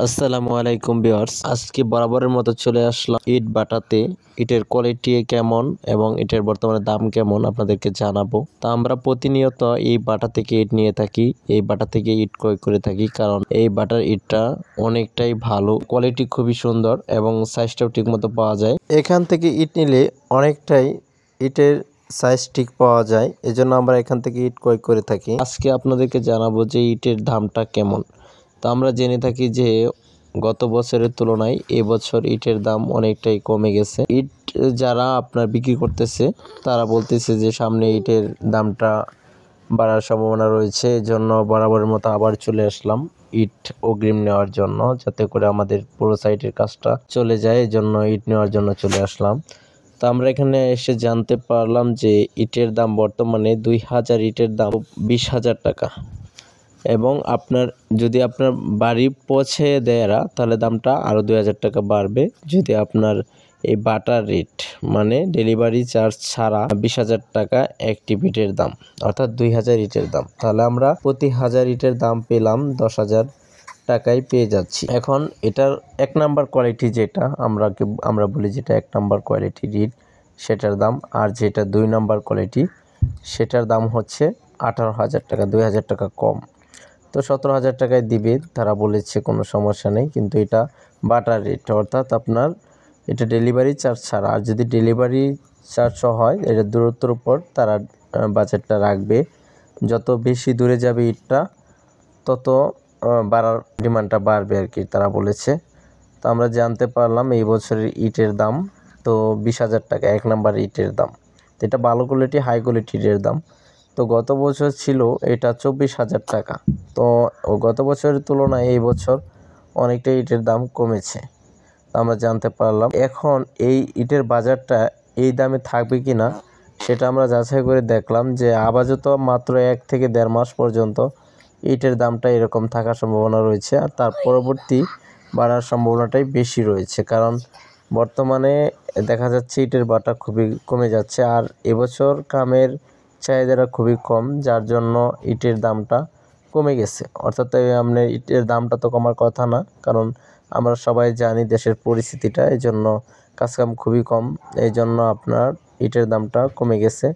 আসসালামু আলাইকুম ভিউয়ার্স, আজকে বরাবরের মতো চলে আসলাম ইট বাটাতে। ইটের কোয়ালিটি কেমন এবং ইটের বর্তমানে দাম কেমন আপনাদেরকে জানাবো। তা আমরা প্রতিনিয়ত এই বাটা থেকে ইট নিয়ে থাকি, এই বাটা থেকে ইট ক্রয় করে থাকি, কারণ এই বাটার ইটটা অনেকটাই ভালো, কোয়ালিটি খুবই সুন্দর এবং সাইজটাও ঠিক মতো পাওয়া যায়। এখান থেকে ইট নিলে অনেকটাই ইটের সাইজ ঠিক পাওয়া যায়, এজন্য আমরা এখান থেকে ইট ক্রয় করে থাকি। আজকে আপনাদেরকে জানাবো যে ইটের দামটা কেমন। তো আমরা জেনে থাকি যে গত বছরের তুলনায় এবছর ইটের দাম অনেকটাই কমে গেছে। ইট যারা আপনার বিক্রি করতেছে তারা বলতেছে যে সামনে ইটের দামটা বাড়ার সম্ভাবনা রয়েছে, এজন্য বরাবরের মতো আবার চলে আসলাম ইট অগ্রিম নেওয়ার জন্য, যাতে করে আমাদের পুরো সাইটের কাজটা চলে যায়। এজন্য ইট নেওয়ার জন্য চলে আসলাম। তো আমরা এখানে এসে জানতে পারলাম যে ইটের দাম বর্তমানে 2000 ইটের দাম 20,000 টাকা, এবং যদি আপনার বাড়ি পৌঁছে দেয়রা তাহলে দামটা আরও 2000 টাকা বাড়বে। যদি আপনার এই বাটার রেট মানে ডেলিভারি চার্জ ছাড়া 20,000 টাকা একটি ইটের দাম, অর্থাৎ 2000 ইটের দাম, তাহলে আমরা প্রতি 1000 ইটের দাম পেলাম 10,000 টাকায় পেয়ে যাচ্ছি। এখন এটার 1 নাম্বার কোয়ালিটি যেটা আমরা বলি, যেটা 1 নাম্বার কোয়ালিটির ইট, সেটার দাম, আর যেটা 2 নাম্বার কোয়ালিটি সেটার দাম হচ্ছে 18,000 টাকা, 2000 টাকা কম। তো 17,000 টাকায় দিবে তারা বলেছে, কোনো সমস্যা নেই। কিন্তু এটা বাটার রেট, অর্থাৎ আপনার এটা ডেলিভারি চার্জ ছাড়া। আর যদি ডেলিভারি চার্জও হয়, এটা দূরত্বের উপর তারা বাজেটটা রাখবে। যত বেশি দূরে যাবে ইটটা তত বাড়ার ডিমান্ডটা বাড়বে আর কি, তারা বলেছে। তো আমরা জানতে পারলাম এই বছরের ইটের দাম তো 20,000 টাকা 1 নাম্বার ইটের দাম। তো এটা ভালো কোয়ালিটি, হাই কোয়ালিটির ইটের দাম। তো গত বছর ছিল এটা 24,000 টাকা। তো গত বছরের তুলনায় এই বছর অনেকটা ইটের দাম কমেছে, আমরা জানতে পারলাম। এখন এই ইটের বাজারটা এই দামে থাকবে কি না সেটা আমরা যাচাই করে দেখলাম যে আপাতত মাত্র 1 থেকে 1.5 মাস পর্যন্ত ইটের দামটা এরকম থাকার সম্ভাবনা রয়েছে, আর তার পরবর্তী বাড়ার সম্ভাবনাটাই বেশি রয়েছে, কারণ বর্তমানে দেখা যাচ্ছে ইটের বাটা খুবই কমে যাচ্ছে। আর এবছর কামের চাহিদাটা খুবই কম, যার জন্য ইটের দামটা কমে গেছে। অর্থাৎ আপনার ইটের দামটা তো কমার কথা না, কারণ আমরা সবাই জানি দেশের পরিস্থিতিটা, এই জন্য কাজকাম খুবই কম, এই জন্য আপনার ইটের দামটা কমে গেছে।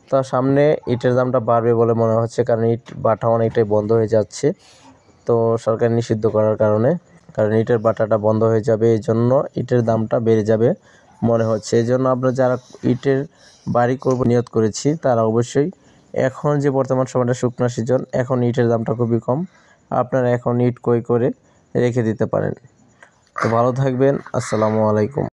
তো সামনে ইটের দামটা বাড়বে বলে মনে হচ্ছে, কারণ ইট বাটা অনেকটাই বন্ধ হয়ে যাচ্ছে। তো সরকার নিষিদ্ধ করার কারণে, কারণ ইটের বাটাটা বন্ধ হয়ে যাবে, এই জন্য ইটের দামটা বেড়ে যাবে মনে হচ্ছে। এই জন্য আমরা যারা ইটের বাড়ি করব নিয়ত করেছি তারা অবশ্যই, এখন যে বর্তমান সময়টা শুকনো সিজন, এখন ইটের দামটা খুবই কম, আপনারা এখন ইট ক্রয় করে রেখে দিতে পারেন। তো ভালো থাকবেন, আসসালামু আলাইকুম।